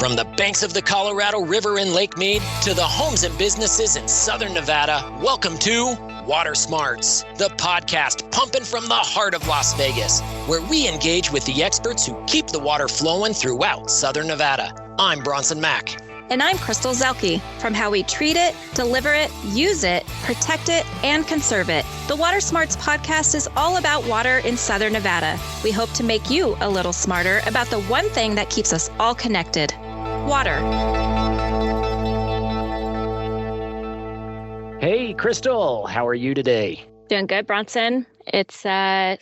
From the banks of the Colorado River in Lake Mead to the homes and businesses in Southern Nevada, welcome to Water Smarts, the podcast pumping from the heart of Las Vegas, where we engage with the experts who keep the water flowing throughout Southern Nevada. I'm Bronson Mack. And I'm Crystal Zuelke. From how we treat it, deliver it, use it, protect it, and conserve it, the Water Smarts podcast is all about water in Southern Nevada. We hope to make you a little smarter about the one thing that keeps us all connected: water. Hey, Crystal, how are you today? Doing good, Bronson. It's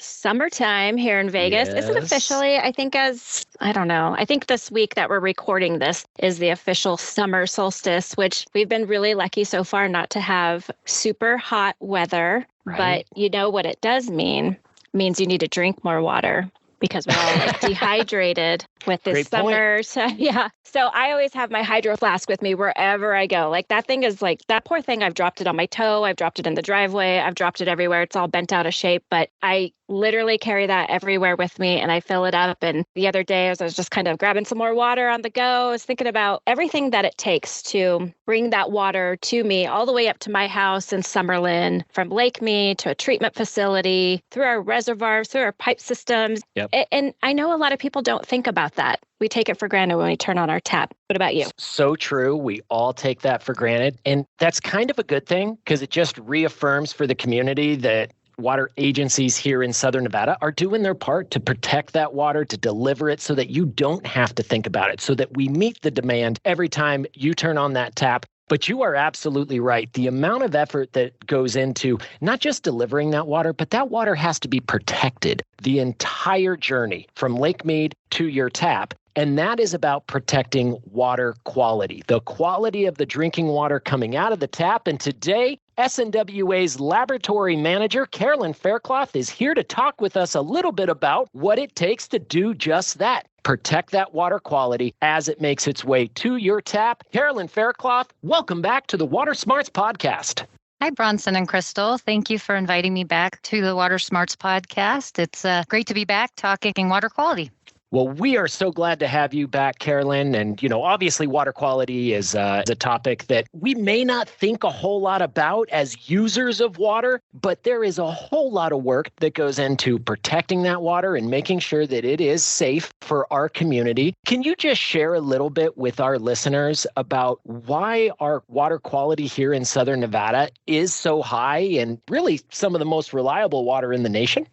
summertime here in Vegas. Yes. Is it officially? I think I think this week that we're recording this is the official summer solstice, which we've been really lucky so far not to have super hot weather. Right. But you know what it does mean? It means you need to drink more water because we're all dehydrated with this Great summer. So, yeah. So I always have my hydro flask with me wherever I go. Like that thing is like that poor thing. I've dropped it on my toe. I've dropped it in the driveway. I've dropped it everywhere. It's all bent out of shape, but I literally carry that everywhere with me and I fill it up. And the other day as I was just kind of grabbing some more water on the go, I was thinking about everything that it takes to bring that water to me all the way up to my house in Summerlin, from Lake Mead to a treatment facility, through our reservoirs, through our pipe systems. Yep. And I know a lot of people don't think about that. We take it for granted when we turn on our tap. What about you? So true. We all take that for granted. And that's kind of a good thing because it just reaffirms for the community that water agencies here in Southern Nevada are doing their part to protect that water, to deliver it so that you don't have to think about it, so that we meet the demand every time you turn on that tap. But you are absolutely right. The amount of effort that goes into not just delivering that water, but that water has to be protected the entire journey from Lake Mead to your tap. And that is about protecting water quality, the quality of the drinking water coming out of the tap. And today, SNWA's laboratory manager, Carolyn Faircloth, is here to talk with us a little bit about what it takes to do just that. Protect that water quality as it makes its way to your tap. Carolyn Faircloth, welcome back to the Water Smarts podcast. Hi, Bronson and Crystal. Thank you for inviting me back to the Water Smarts podcast. It's great to be back talking water quality. Well, we are so glad to have you back, Carolyn. And, obviously water quality is a topic that we may not think a whole lot about as users of water, but there is a whole lot of work that goes into protecting that water and making sure that it is safe for our community. Can you just share a little bit with our listeners about why our water quality here in Southern Nevada is so high and really some of the most reliable water in the nation?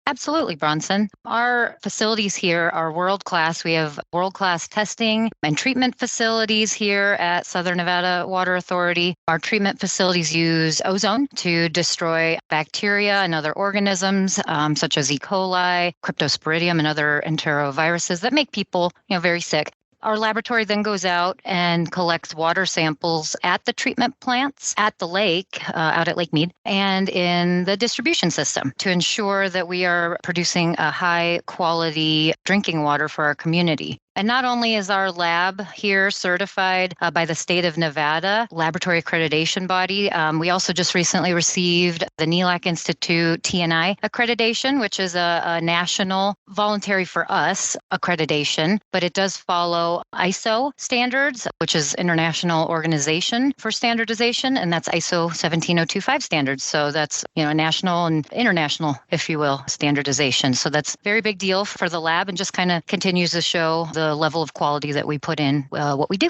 Absolutely, Bronson. Our facilities here are world-class. We have world-class testing and treatment facilities here at Southern Nevada Water Authority. Our treatment facilities use ozone to destroy bacteria and other organisms, such as E. coli, cryptosporidium, and other enteroviruses that make people, very sick. Our laboratory then goes out and collects water samples at the treatment plants, at the lake, out at Lake Mead, and in the distribution system to ensure that we are producing a high quality drinking water for our community. And not only is our lab here certified by the state of Nevada laboratory accreditation body, we also just recently received the NELAC Institute TNI accreditation, which is a national voluntary for us accreditation, but it does follow ISO standards, which is International Organization for Standardization, and that's ISO 17025 standards. So that's, a national and international, if you will, standardization. So that's a very big deal for the lab and just kind of continues to show the level of quality that we put in what we do.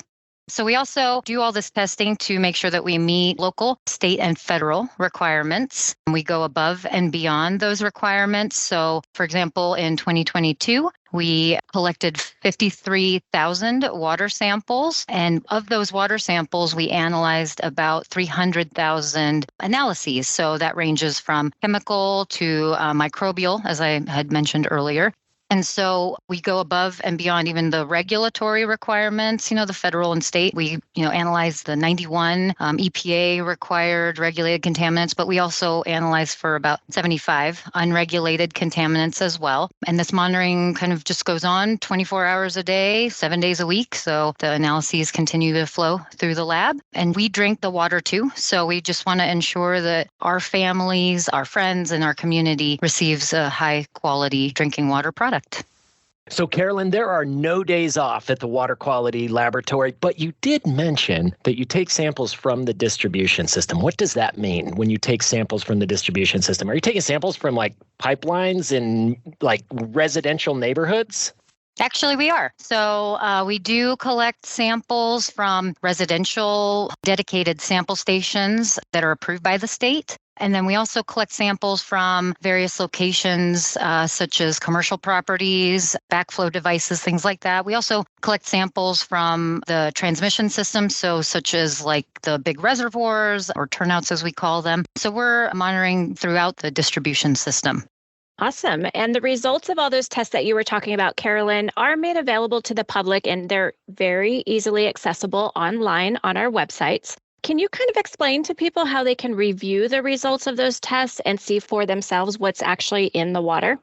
So we also do all this testing to make sure that we meet local, state, and federal requirements. We go above and beyond those requirements. So, for example, in 2022, we collected 53,000 water samples. And of those water samples, we analyzed about 300,000 analyses. So that ranges from chemical to microbial, as I had mentioned earlier. And so we go above and beyond even the regulatory requirements, the federal and state. We, analyze the 91 EPA required regulated contaminants, but we also analyze for about 75 unregulated contaminants as well. And this monitoring kind of just goes on 24 hours a day, 7 days a week. So the analyses continue to flow through the lab. And we drink the water too. So we just want to ensure that our families, our friends, and our community receives a high quality drinking water product. So, Carolyn, there are no days off at the Water Quality Laboratory, but you did mention that you take samples from the distribution system. What does that mean when you take samples from the distribution system? Are you taking samples from like pipelines in like residential neighborhoods? Actually, we are. So we do collect samples from residential dedicated sample stations that are approved by the state. And then we also collect samples from various locations, such as commercial properties, backflow devices, things like that. We also collect samples from the transmission systems, so such as like the big reservoirs or turnouts, as we call them. So we're monitoring throughout the distribution system. Awesome. And the results of all those tests that you were talking about, Carolyn, are made available to the public, and they're very easily accessible online on our websites. Can you kind of explain to people how they can review the results of those tests and see for themselves what's actually in the water?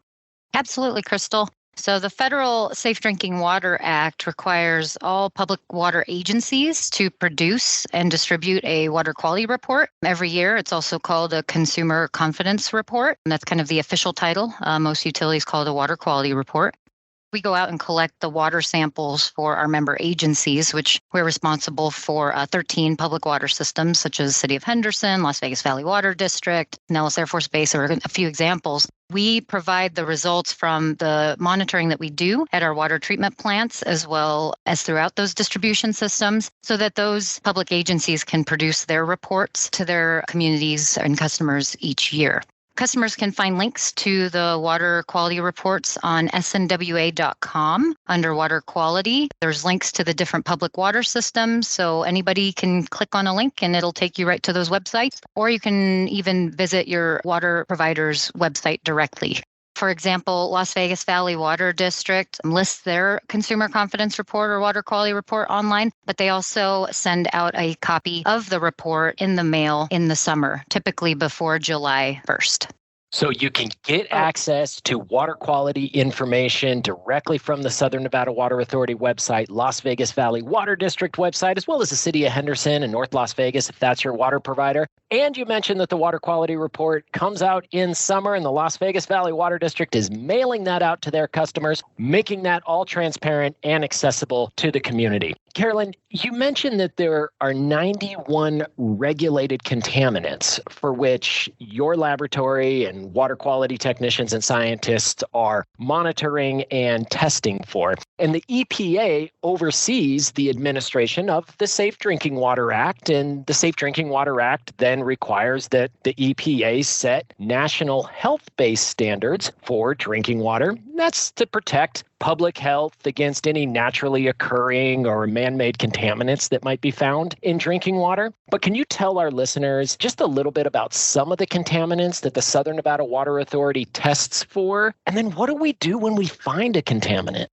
Absolutely, Crystal. So the Federal Safe Drinking Water Act requires all public water agencies to produce and distribute a water quality report every year. It's also called a consumer confidence report, and that's kind of the official title. Most utilities call it a water quality report. We go out and collect the water samples for our member agencies, which we're responsible for 13 public water systems, such as City of Henderson, Las Vegas Valley Water District, Nellis Air Force Base, or a few examples. We provide the results from the monitoring that we do at our water treatment plants, as well as throughout those distribution systems, so that those public agencies can produce their reports to their communities and customers each year. Customers can find links to the water quality reports on snwa.com under water quality. There's links to the different public water systems, so anybody can click on a link and it'll take you right to those websites, or you can even visit your water provider's website directly. For example, Las Vegas Valley Water District lists their consumer confidence report or water quality report online, but they also send out a copy of the report in the mail in the summer, typically before July 1st. So you can get access to water quality information directly from the Southern Nevada Water Authority website, Las Vegas Valley Water District website, as well as the City of Henderson and North Las Vegas, if that's your water provider. And you mentioned that the water quality report comes out in summer, and the Las Vegas Valley Water District is mailing that out to their customers, making that all transparent and accessible to the community. Carolyn, you mentioned that there are 91 regulated contaminants for which your laboratory and water quality technicians and scientists are monitoring and testing for. And the EPA oversees the administration of the Safe Drinking Water Act, and the Safe Drinking Water Act then requires that the EPA set national health-based standards for drinking water. That's to protect public health against any naturally occurring or man-made contaminants that might be found in drinking water. But can you tell our listeners just a little bit about some of the contaminants that the Southern Nevada Water Authority tests for? And then what do we do when we find a contaminant?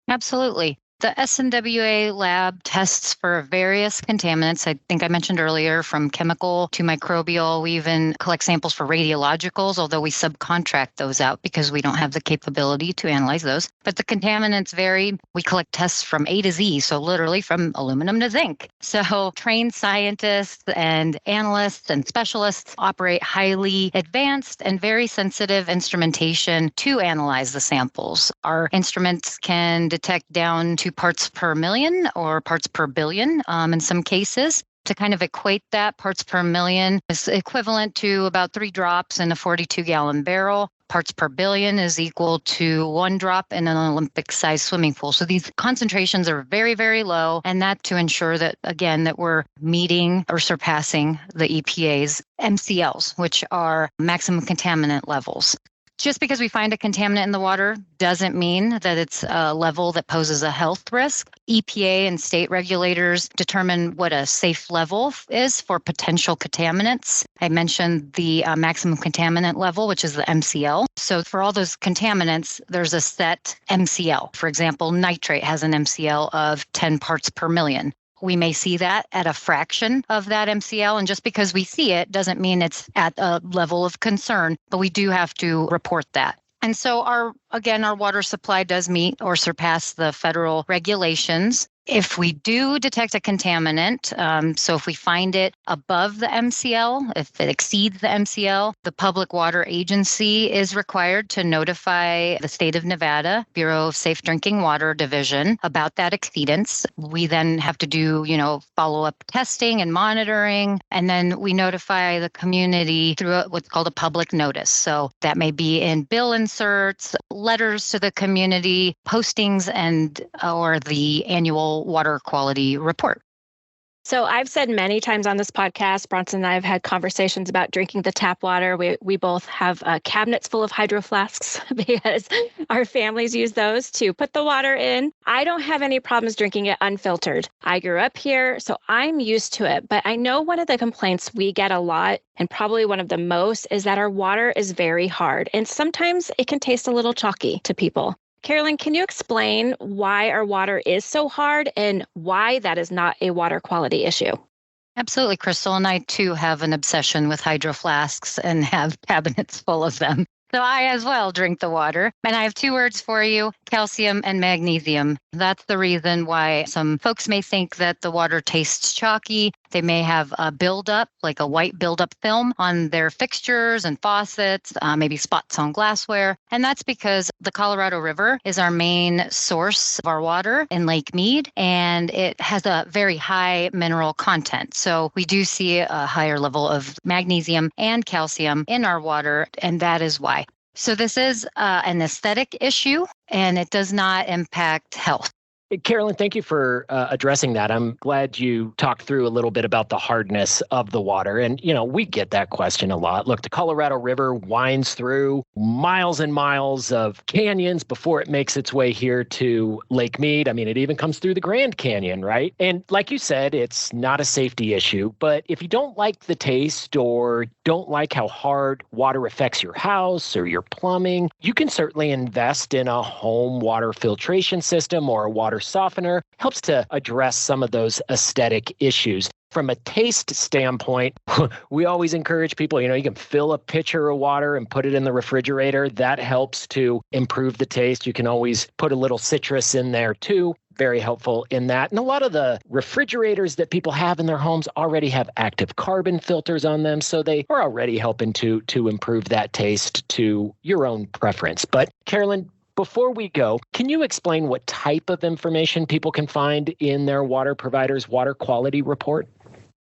Absolutely. The SNWA lab tests for various contaminants. I think I mentioned earlier, from chemical to microbial. We even collect samples for radiologicals, although we subcontract those out because we don't have the capability to analyze those. But the contaminants vary. We collect tests from A to Z, so literally from aluminum to zinc. So trained scientists and analysts and specialists operate highly advanced and very sensitive instrumentation to analyze the samples. Our instruments can detect down to parts per million or parts per billion in some cases. To kind of equate that, parts per million is equivalent to about 3 drops in a 42-gallon barrel. Parts per billion is equal to 1 drop in an Olympic-sized swimming pool. So these concentrations are very, very low, and that to ensure that, again, that we're meeting or surpassing the EPA's MCLs, which are maximum contaminant levels. Just because we find a contaminant in the water doesn't mean that it's a level that poses a health risk. EPA and state regulators determine what a safe level is for potential contaminants. I mentioned the maximum contaminant level, which is the MCL. So for all those contaminants, there's a set MCL. For example, nitrate has an MCL of 10 parts per million. We may see that at a fraction of that MCL, and just because we see it doesn't mean it's at a level of concern, but we do have to report that. And so our Again, our water supply does meet or surpass the federal regulations. If we do detect a contaminant, so if we find it above the MCL, if it exceeds the MCL, the Public Water Agency is required to notify the state of Nevada Bureau of Safe Drinking Water Division about that exceedance. We then have to do, follow-up testing and monitoring, and then we notify the community through what's called a public notice. So that may be in bill inserts, letters to the community, postings, and or the annual water quality report. So I've said many times on this podcast, Bronson and I have had conversations about drinking the tap water. We both have cabinets full of hydro flasks because our families use those to put the water in. I don't have any problems drinking it unfiltered. I grew up here, so I'm used to it. But I know one of the complaints we get a lot, and probably one of the most, is that our water is very hard. And sometimes it can taste a little chalky to people. Carolyn, can you explain why our water is so hard and why that is not a water quality issue? Absolutely, Crystal. And I too have an obsession with hydro flasks and have cabinets full of them. So I as well drink the water. And I have two words for you, calcium and magnesium. That's the reason why some folks may think that the water tastes chalky. They may have a buildup, like a white buildup film on their fixtures and faucets, maybe spots on glassware. And that's because the Colorado River is our main source of our water in Lake Mead, and it has a very high mineral content. So we do see a higher level of magnesium and calcium in our water, and that is why. So this is an aesthetic issue, and it does not impact health. Carolyn, thank you for addressing that. I'm glad you talked through a little bit about the hardness of the water. And, we get that question a lot. Look, the Colorado River winds through miles and miles of canyons before it makes its way here to Lake Mead. I mean, it even comes through the Grand Canyon, right? And like you said, it's not a safety issue. But if you don't like the taste or don't like how hard water affects your house or your plumbing, you can certainly invest in a home water filtration system or a water softener. Helps to address some of those aesthetic issues. From a taste standpoint, we always encourage people, you can fill a pitcher of water and put it in the refrigerator. That helps to improve the taste. You can always put a little citrus in there too. Very helpful in that. And a lot of the refrigerators that people have in their homes already have active carbon filters on them. So they are already helping to improve that taste to your own preference. But Carolyn, before we go, can you explain what type of information people can find in their water provider's water quality report?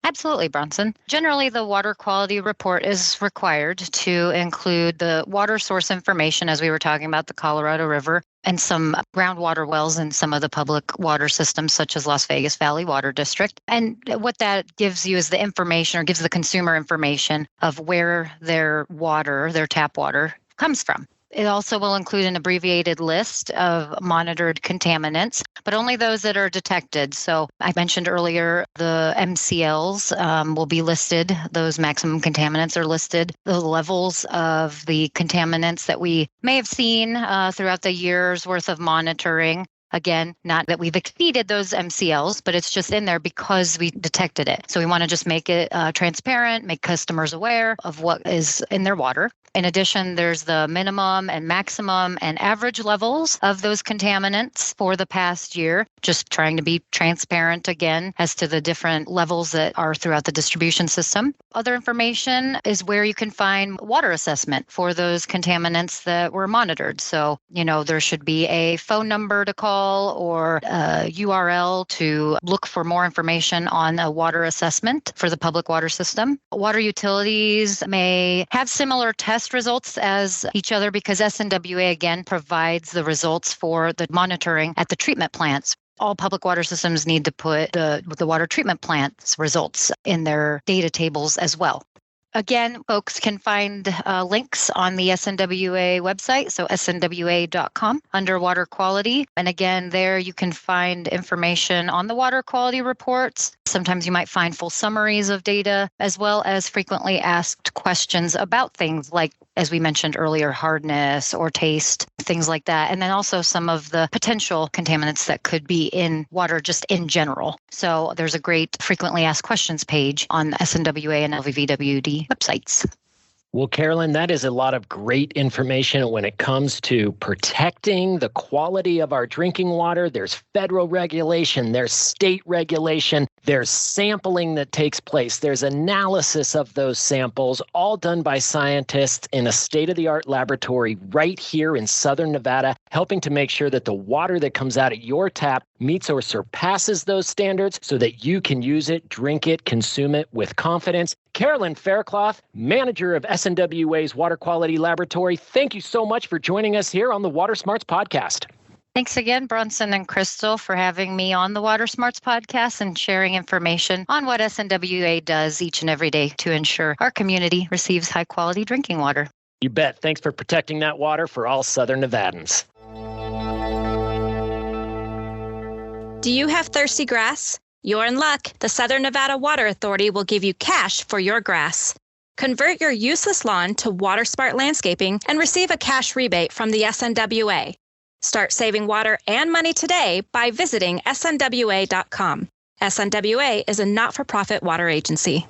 Absolutely, Bronson. Generally, the water quality report is required to include the water source information, as we were talking about the Colorado River, and some groundwater wells in some of the public water systems, such as Las Vegas Valley Water District. And what that gives you is the information, or gives the consumer information of where their water, their tap water, comes from. It also will include an abbreviated list of monitored contaminants, but only those that are detected. So I mentioned earlier the MCLs will be listed. Those maximum contaminants are listed. The levels of the contaminants that we may have seen throughout the year's worth of monitoring. Again, not that we've exceeded those MCLs, but it's just in there because we detected it. So we want to just make it transparent, make customers aware of what is in their water. In addition, there's the minimum and maximum and average levels of those contaminants for the past year, just trying to be transparent again as to the different levels that are throughout the distribution system. Other information is where you can find water assessment for those contaminants that were monitored. So, there should be a phone number to call or a URL to look for more information on a water assessment for the public water system. Water utilities may have similar test results as each other because SNWA again provides the results for the monitoring at the treatment plants. All public water systems need to put the water treatment plant's results in their data tables as well. Again, folks can find links on the SNWA website, so snwa.com under water quality. And again, there you can find information on the water quality reports. Sometimes you might find full summaries of data, as well as frequently asked questions about things like, as we mentioned earlier, hardness or taste, things like that. And then also some of the potential contaminants that could be in water just in general. So there's a great frequently asked questions page on SNWA and LVVWD websites. Well, Carolyn, that is a lot of great information when it comes to protecting the quality of our drinking water. There's federal regulation, there's state regulation, there's sampling that takes place, there's analysis of those samples, all done by scientists in a state-of-the-art laboratory right here in Southern Nevada, helping to make sure that the water that comes out of your tap meets or surpasses those standards so that you can use it, drink it, consume it with confidence. Carolyn Faircloth, manager of SNWA's Water Quality Laboratory, thank you so much for joining us here on the Water Smarts podcast. Thanks again, Bronson and Crystal, for having me on the Water Smarts podcast and sharing information on what SNWA does each and every day to ensure our community receives high-quality drinking water. You bet. Thanks for protecting that water for all Southern Nevadans. Do you have thirsty grass? You're in luck. The Southern Nevada Water Authority will give you cash for your grass. Convert your useless lawn to Water Smart Landscaping and receive a cash rebate from the SNWA. Start saving water and money today by visiting snwa.com. SNWA is a not-for-profit water agency.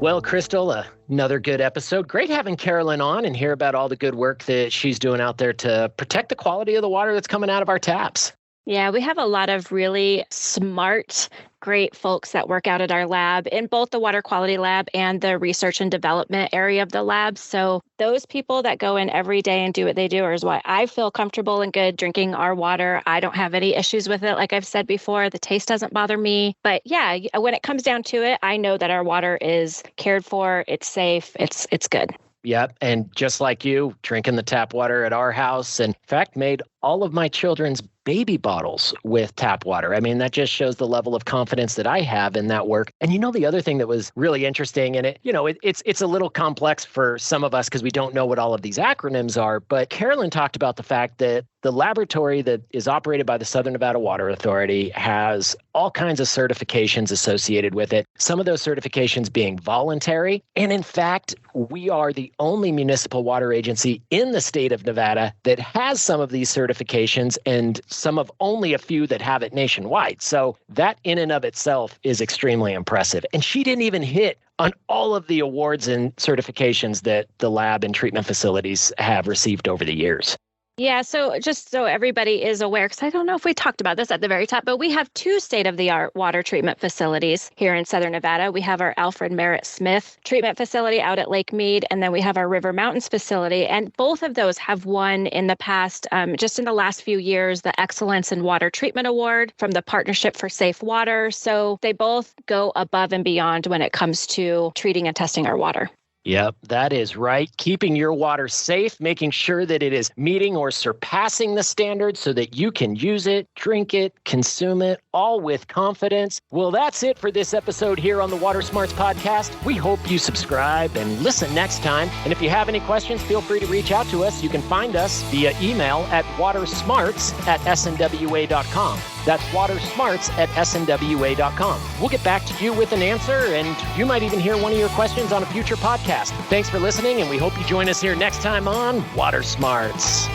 Well, Crystal, another good episode. Great having Carolyn on and hear about all the good work that she's doing out there to protect the quality of the water that's coming out of our taps. Yeah, we have a lot of really smart, great folks that work out at our lab in both the water quality lab and the research and development area of the lab. So those people that go in every day and do what they do is why I feel comfortable and good drinking our water. I don't have any issues with it. Like I've said before, the taste doesn't bother me. But yeah, when it comes down to it, I know that our water is cared for, it's safe, it's good. Yep. And just like you, drinking the tap water at our house, and in fact, made all of my children's baby bottles with tap water. I mean, that just shows the level of confidence that I have in that work. And the other thing that was really interesting in it, it's a little complex for some of us because we don't know what all of these acronyms are. But Carolyn talked about the fact that the laboratory that is operated by the Southern Nevada Water Authority has all kinds of certifications associated with it, some of those certifications being voluntary. And in fact, we are the only municipal water agency in the state of Nevada that has some of these certifications and some of only a few that have it nationwide. So that in and of itself is extremely impressive. And she didn't even hit on all of the awards and certifications that the lab and treatment facilities have received over the years. Yeah, so just so everybody is aware, because I don't know if we talked about this at the very top, but we have two state-of-the-art water treatment facilities here in Southern Nevada. We have our Alfred Merritt Smith treatment facility out at Lake Mead, and then we have our River Mountains facility. And both of those have won in the past, just in the last few years, the Excellence in Water Treatment Award from the Partnership for Safe Water. So they both go above and beyond when it comes to treating and testing our water. Yep, that is right. Keeping your water safe, making sure that it is meeting or surpassing the standards so that you can use it, drink it, consume it, all with confidence. Well, that's it for this episode here on the Water Smarts podcast. We hope you subscribe and listen next time. And if you have any questions, feel free to reach out to us. You can find us via email at watersmarts@snwa.com. That's watersmarts@snwa.com. We'll get back to you with an answer, and you might even hear one of your questions on a future podcast. Thanks for listening, and we hope you join us here next time on Water Smarts.